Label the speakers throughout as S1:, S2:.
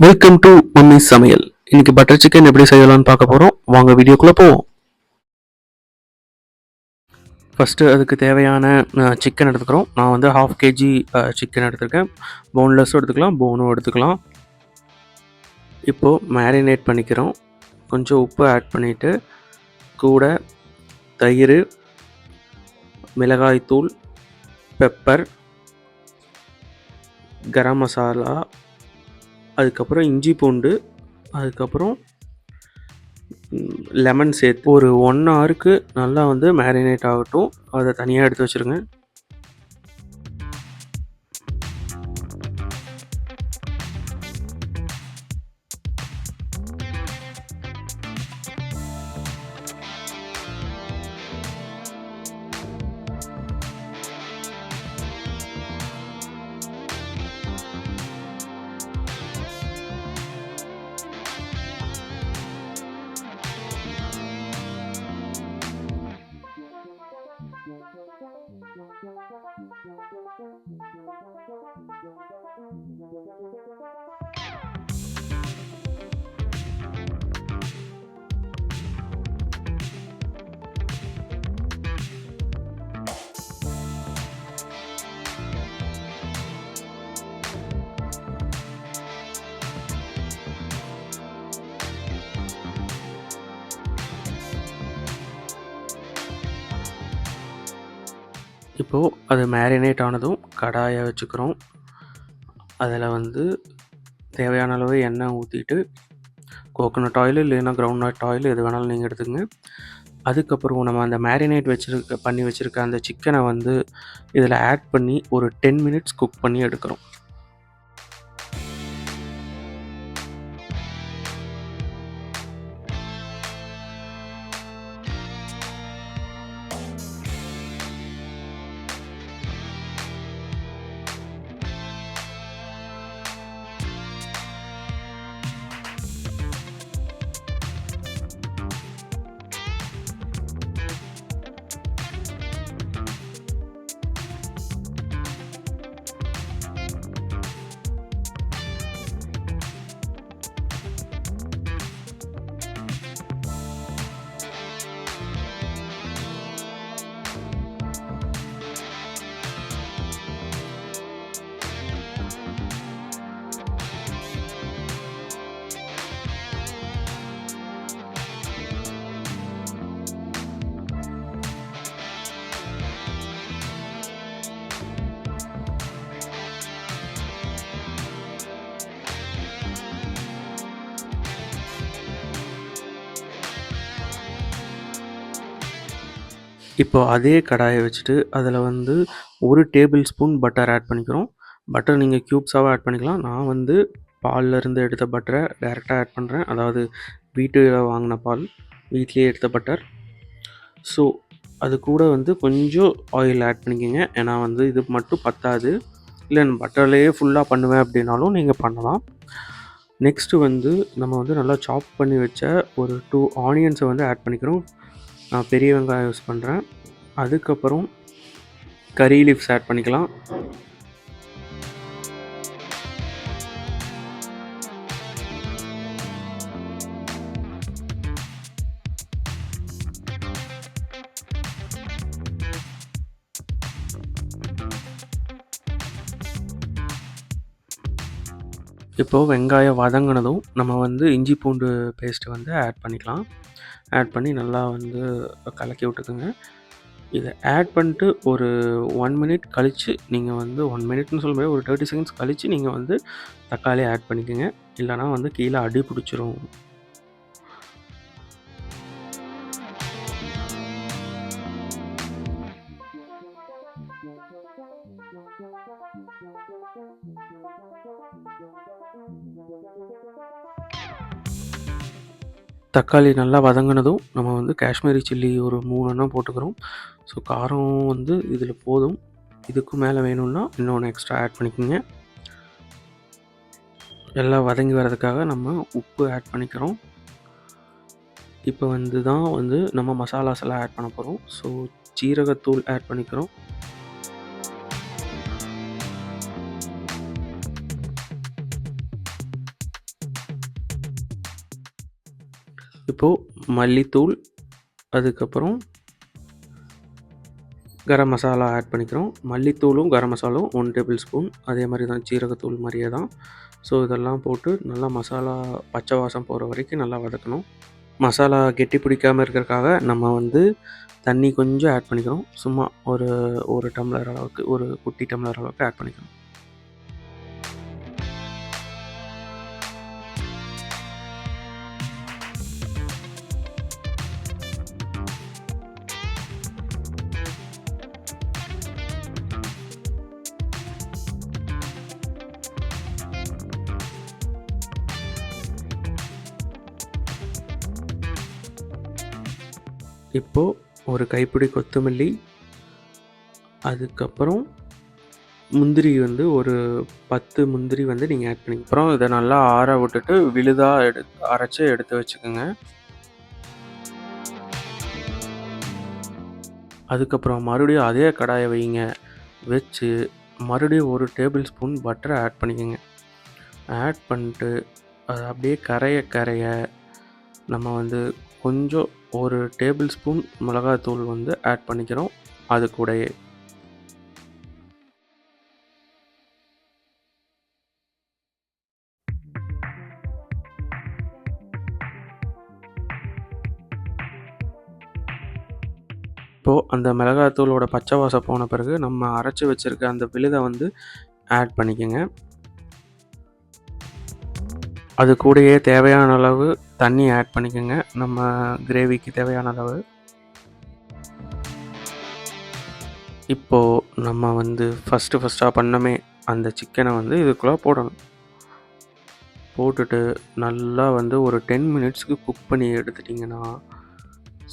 S1: Welcome to mummy சமையல். இன்னைக்கு butter chicken எப்படி செய்யலாம்னு பார்க்க போகிறோம். வாங்க வீடியோக்குள்ளே போவோம். ஃபஸ்ட்டு அதுக்கு தேவையான சிக்கன் எடுத்துக்கிறோம். நான் வந்து 1/2 kg சிக்கன் எடுத்துருக்கேன். போன்லெஸ்ஸும் எடுத்துக்கலாம், போனும் எடுத்துக்கலாம். இப்போது மேரினேட் பண்ணிக்கிறோம். கொஞ்சம் உப்பு ஆட் பண்ணிவிட்டு கூட தயிர், மிளகாய்த்தூள், பெப்பர், கரம் மசாலா, அதுக்கப்புறம் இஞ்சி பூண்டு, அதுக்கப்புறம் லெமன் சேர்த்து ஒரு 1 ஹவருக்கு நல்லா வந்து மேரினேட் ஆகட்டும். அதை தனியாக எடுத்து வச்சுருங்க. இப்போது அது மேரினேட் ஆனதும் கடாயை வச்சுக்கிறோம். அதில் வந்து தேவையான அளவு எண்ணெய் ஊற்றிட்டு கோகோனட் ஆயில் இல்லைன்னா கிரவுண்ட் ஆயில் எது வேணாலும் நீங்கள் எடுத்துக்கங்க. அதுக்கப்புறம் நம்ம அந்த மேரினேட் பண்ணி வச்சுருக்க அந்த சிக்கனை வந்து இதில் ஆட் பண்ணி ஒரு 10 மினிட்ஸ் குக் பண்ணி எடுக்கிறோம். இப்போ அதே கடாயை வச்சுட்டு அதில் வந்து 1 டேபிள் ஸ்பூன் பட்டர் ஆட் பண்ணிக்கிறோம். பட்டர் நீங்கள் க்யூப்ஸாகவும் ஆட் பண்ணிக்கலாம். நான் வந்து பால்லேருந்து எடுத்த பட்டரை டைரெக்டாக ஆட் பண்ணுறேன். அதாவது வீட்டில் வாங்கின பால், வீட்லேயே எடுத்த பட்டர். ஸோ அது கூட வந்து கொஞ்சம் ஆயில் ஆட் பண்ணிக்கோங்க. ஏன்னா வந்து இது மட்டும் பத்தாது. இல்லை நான் பட்டர்லேயே ஃபுல்லாக பண்ணுவேன் அப்படின்னாலும் நீங்கள் பண்ணலாம். நெக்ஸ்ட்டு வந்து நம்ம வந்து நல்லா சாப் பண்ணி வச்ச ஒரு 2 ஆனியன்ஸை வந்து ஆட் பண்ணிக்கிறோம். நான் பெரிய வெங்காயம் யூஸ் பண்ணுறேன். அதுக்கப்புறம் கறி லீவ்ஸ் ஆட் பண்ணிக்கலாம். இப்போது வெங்காயம் வதங்கினதும் நம்ம வந்து இஞ்சி பூண்டு பேஸ்ட்டு வந்து ஆட் பண்ணிக்கலாம். ஆட் பண்ணி நல்லா வந்து கலக்கி விட்டுக்குங்க. இதை ஆட் பண்ணிட்டு ஒரு 1 மினிட் கழித்து நீங்கள் வந்து 1 மினிட்னு சொல்ல முடியாது, ஒரு 30 செகண்ட்ஸ் கழித்து நீங்கள் வந்து தக்காளி ஆட் பண்ணிக்கோங்க. இல்லைனா வந்து கீழே அடி பிடிச்சிரும். தக்காளி நல்லா வதங்கினதும் நம்ம வந்து காஷ்மீரி சில்லி ஒரு 3 எண்ணம் போட்டுக்கிறோம். ஸோ காரம் வந்து இதில் போதும். இதுக்கு மேலே வேணும்னா இன்னொன்று எக்ஸ்ட்ரா ஆட் பண்ணிக்கோங்க. எல்லாம் வதங்கி வர்றதுக்காக நம்ம உப்பு ஆட் பண்ணிக்கிறோம். இப்போ வந்து தான் வந்து நம்ம மசாலாஸ் எல்லாம் ஆட் பண்ண போகிறோம். ஸோ ஜீரகத்தூள் ஆட் பண்ணிக்கிறோம். இப்போது மல்லித்தூள், அதுக்கப்புறம் கரம் மசாலா ஆட் பண்ணிக்கிறோம். மல்லித்தூளும் கரம் மசாலாவும் 1 டேபிள் ஸ்பூன். அதே மாதிரி தான் சீரகத்தூள் மாதிரியே தான். ஸோ இதெல்லாம் போட்டு நல்லா மசாலா பச்சை வாசம் போகிற வரைக்கும் நல்லா வதக்கணும். மசாலா கெட்டி பிடிக்காமல் இருக்கிறதுக்காக நம்ம வந்து தண்ணி கொஞ்சம் ஆட் பண்ணிக்கிறோம். சும்மா ஒரு டம்ளர் அளவுக்கு, ஒரு குட்டி டம்ளர் அளவுக்கு ஆட் பண்ணிக்கிறோம். இப்போது ஒரு கைப்பிடி கொத்தமல்லி, அதுக்கப்புறம் முந்திரி வந்து ஒரு 10 முந்திரி வந்து நீங்கள் ஆட் பண்ணிக்க. அப்புறம் இதை நல்லா ஆற விட்டுட்டு விழுதாக அரைச்சி எடுத்து வச்சுக்கோங்க. அதுக்கப்புறம் மறுபடியும் அதே கடாயை வைங்க. வச்சு மறுபடியும் ஒரு டேபிள் ஸ்பூன் பட்டரை ஆட் பண்ணிக்கோங்க. ஆட் பண்ணிட்டு அது அப்படியே கரைய நம்ம வந்து கொஞ்சம் ஒரு டேபிள் ஸ்பூன் மிளகாத்தூள் வந்து ஆட் பண்ணிக்கிறோம் அது கூடயே. இப்போது அந்த மிளகாத்தூளோட பச்சை வாசம் போன பிறகு நம்ம அரைச்சி வச்சுருக்க அந்த விழுதை வந்து ஆட் பண்ணிக்கோங்க. அது கூடயே தேவையான அளவு தண்ணி ஆட் பண்ணிக்கோங்க. நம்ம கிரேவிக்கு தேவையான அளவு. இப்போது நம்ம வந்து ஃபஸ்ட்டாக பண்ணமே அந்த சிக்கனை வந்து இதுக்குள்ளே போடணும். போட்டுட்டு நல்லா வந்து ஒரு 10 மினிட்ஸ்க்கு குக் பண்ணி எடுத்துட்டிங்கன்னா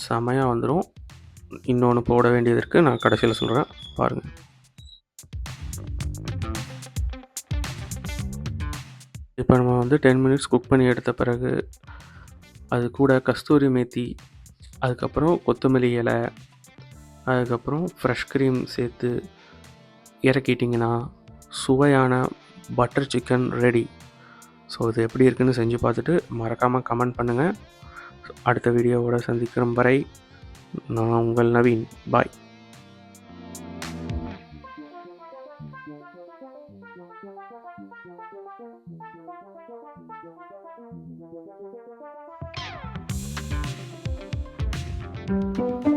S1: செமையாக வந்துடும். இன்னொன்று போட வேண்டியது இருக்குது, நான் கடைசியில் சொல்கிறேன், பாருங்கள். இப்போ நம்ம வந்து 10 மினிட்ஸ் குக் பண்ணி எடுத்த பிறகு அது கூட கஸ்தூரி மேத்தி, அதுக்கப்புறம் கொத்தமல்லி இலை, அதுக்கப்புறம் ஃப்ரெஷ் க்ரீம் சேர்த்து இறக்கிட்டிங்கன்னா சுவையான பட்டர் சிக்கன் ரெடி. ஸோ இது எப்படி இருக்குன்னு செஞ்சு பார்த்துட்டு மறக்காமல் கமெண்ட் பண்ணுங்கள். அடுத்த வீடியோவோட சந்திக்கிற வரை நான் உங்கள் நவீன். பாய். Thank you.